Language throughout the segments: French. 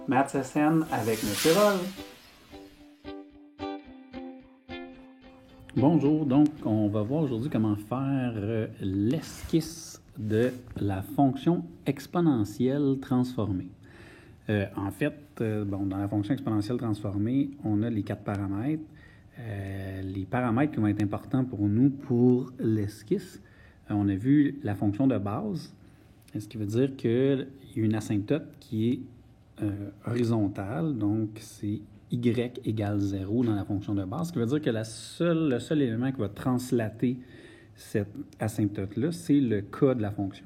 Maths SN avec M. Vol. Bonjour, donc on va voir aujourd'hui comment faire l'esquisse de la fonction exponentielle transformée. En fait, dans la fonction exponentielle transformée, on a les 4 paramètres. Les paramètres qui vont être importants pour nous pour l'esquisse, on a vu la fonction de base, ce qui veut dire qu'il y a une asymptote qui est horizontale, donc c'est y égale 0 dans la fonction de base, ce qui veut dire que le seul élément qui va translater cette asymptote-là, c'est le k de la fonction.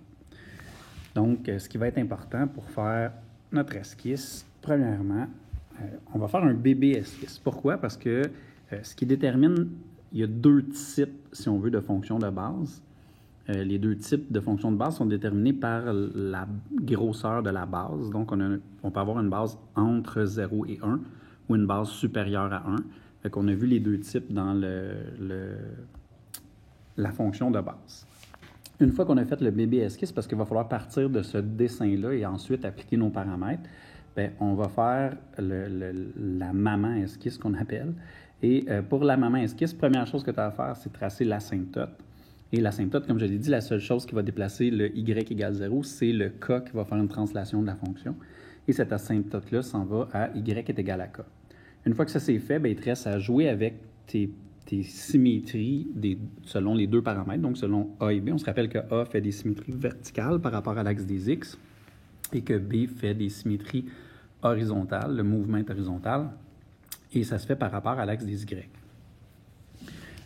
Donc, ce qui va être important pour faire notre esquisse, premièrement, on va faire un bébé esquisse. Pourquoi? Parce que ce qui détermine, il y a 2 types, si on veut, de fonctions de base. Les 2 types de fonctions de base sont déterminés par la grosseur de la base. Donc, on peut avoir une base entre 0 et 1 ou une base supérieure à 1. Fait qu'on a vu les 2 types dans la fonction de base. Une fois qu'on a fait le bébé esquisse, parce qu'il va falloir partir de ce dessin-là et ensuite appliquer nos paramètres, bien, on va faire la maman esquisse qu'on appelle. Et pour la maman esquisse, première chose que tu as à faire, c'est tracer l'asymptote. Et l'asymptote, comme je l'ai dit, la seule chose qui va déplacer le y égale 0, c'est le k qui va faire une translation de la fonction. Et cette asymptote-là s'en va à y est égal à k. Une fois que ça c'est fait, bien, il te reste à jouer avec tes symétries selon les 2 paramètres, donc selon A et B. On se rappelle que A fait des symétries verticales par rapport à l'axe des X et que B fait des symétries horizontales, le mouvement est horizontal, et ça se fait par rapport à l'axe des Y.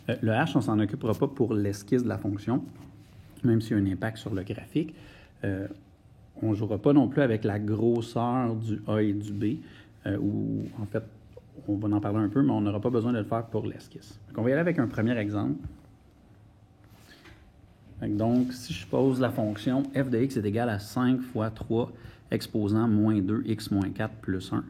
Le H, on ne s'en occupera pas pour l'esquisse de la fonction, même s'il y a un impact sur le graphique. On ne jouera pas non plus avec la grosseur du A et du B, où en fait, on va en parler un peu, mais on n'aura pas besoin de le faire pour l'esquisse. On va y aller avec un premier exemple. Donc, si je pose la fonction f de x est égal à 5 fois 3 exposant moins 2 x moins 4 plus 1.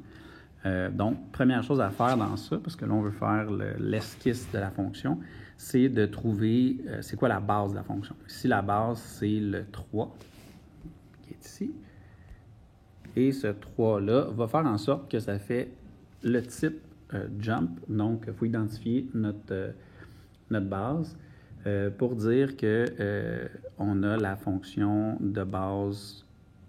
Donc, première chose à faire dans ça, parce que là, on veut faire l'esquisse de la fonction, c'est de trouver c'est quoi la base de la fonction. Ici, la base, c'est le 3, qui est ici. Et ce 3-là va faire en sorte que ça fait le type jump. Donc, il faut identifier notre base pour dire qu'on a la fonction de base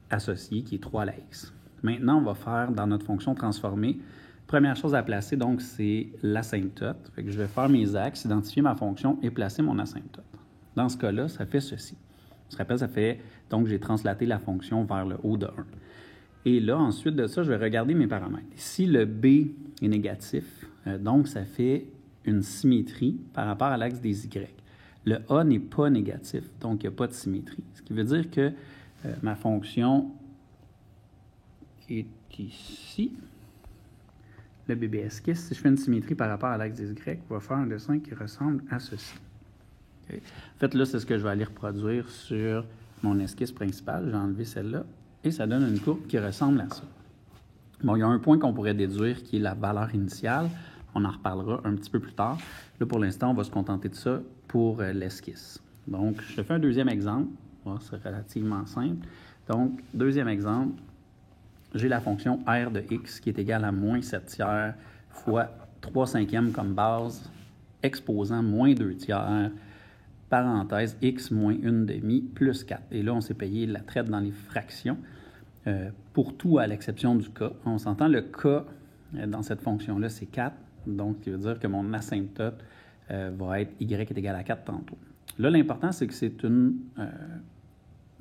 associée qui est 3 à la x. Maintenant, on va faire dans notre fonction transformée. Première chose à placer, donc, c'est l'asymptote. Fait que je vais faire mes axes, identifier ma fonction et placer mon asymptote. Dans ce cas-là, ça fait ceci. On se rappelle, ça fait, donc, j'ai translaté la fonction vers le haut de 1. Et là, ensuite de ça, je vais regarder mes paramètres. Ici, le B est négatif, donc ça fait une symétrie par rapport à l'axe des Y. Le A n'est pas négatif, donc il n'y a pas de symétrie. Ce qui veut dire que ma fonction est ici. Le bébé esquisse, si je fais une symétrie par rapport à l'axe des Y, va faire un dessin qui ressemble à ceci. Okay. En fait, là, c'est ce que je vais aller reproduire sur mon esquisse principale. J'ai enlevé celle-là. Et ça donne une courbe qui ressemble à ça. Bon, il y a un point qu'on pourrait déduire qui est la valeur initiale. On en reparlera un petit peu plus tard. Là, pour l'instant, on va se contenter de ça pour l'esquisse. Donc, je te fais un deuxième exemple. Bon, c'est relativement simple. Donc, deuxième exemple, j'ai la fonction r de x qui est égale à moins 7 tiers fois 3 cinquièmes comme base, exposant moins 2 tiers, parenthèse, x moins 1 demi plus 4. Et là, on s'est payé la traite dans les fractions pour tout à l'exception du k. On s'entend, le k dans cette fonction-là, c'est 4. Donc, ce qui veut dire que mon asymptote va être y est égal à 4 tantôt. Là, l'important, c'est que c'est une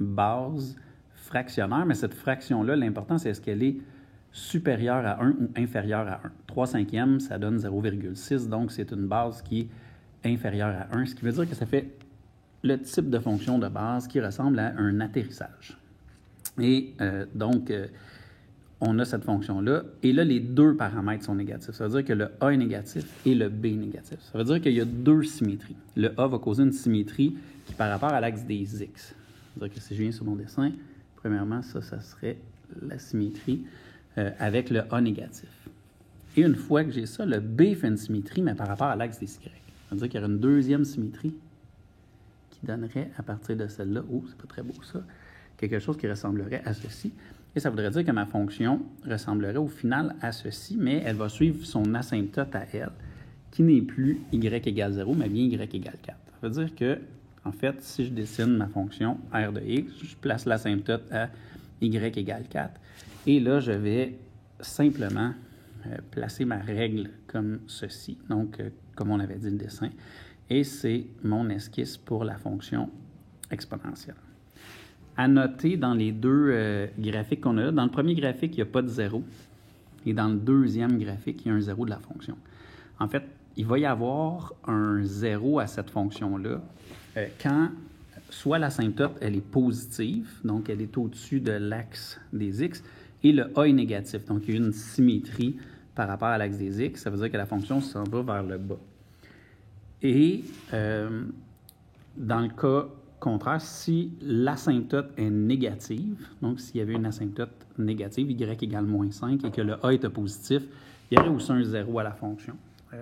base fractionnaire, mais cette fraction-là, l'important, c'est est-ce qu'elle est supérieure à 1 ou inférieure à 1. 3 cinquièmes, ça donne 0,6, donc c'est une base qui est inférieure à 1, ce qui veut dire que ça fait le type de fonction de base qui ressemble à un atterrissage. Et donc, on a cette fonction-là, et là, les 2 paramètres sont négatifs. Ça veut dire que le A est négatif et le B est négatif. Ça veut dire qu'il y a 2 symétries. Le A va causer une symétrie qui par rapport à l'axe des X. C'est-à-dire que si je viens sur mon dessin, premièrement, ça serait la symétrie avec le A négatif. Et une fois que j'ai ça, le B fait une symétrie, mais par rapport à l'axe des Y. Ça veut dire qu'il y aurait une deuxième symétrie qui donnerait à partir de celle-là, oh, c'est pas très beau ça, quelque chose qui ressemblerait à ceci. Et ça voudrait dire que ma fonction ressemblerait au final à ceci, mais elle va suivre son asymptote à elle, qui n'est plus y égale 0, mais bien y égale 4. Ça veut dire que, en fait, si je dessine ma fonction r de x, je place l'asymptote à y égale 4. Et là, je vais simplement placer ma règle comme ceci, donc comme on avait dit le dessin. Et c'est mon esquisse pour la fonction exponentielle. À noter dans les deux graphiques qu'on a là, dans le premier graphique, il n'y a pas de 0. Et dans le deuxième graphique, il y a un 0 de la fonction. En fait, il va y avoir un 0 à cette fonction-là quand soit l'asymptote, elle est positive, donc elle est au-dessus de l'axe des x, et le a est négatif. Donc, il y a une symétrie par rapport à l'axe des x. Ça veut dire que la fonction s'en va vers le bas. Et dans le cas contraire, si l'asymptote est négative, donc s'il y avait une asymptote négative, y égale moins 5, et que le a était positif, il y aurait aussi un 0 à la fonction.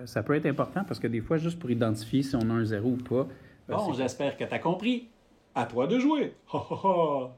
Ça peut être important parce que des fois, juste pour identifier si on a un 0 ou pas. Bon, j'espère que tu as compris. À toi de jouer. Ha, ha, ha.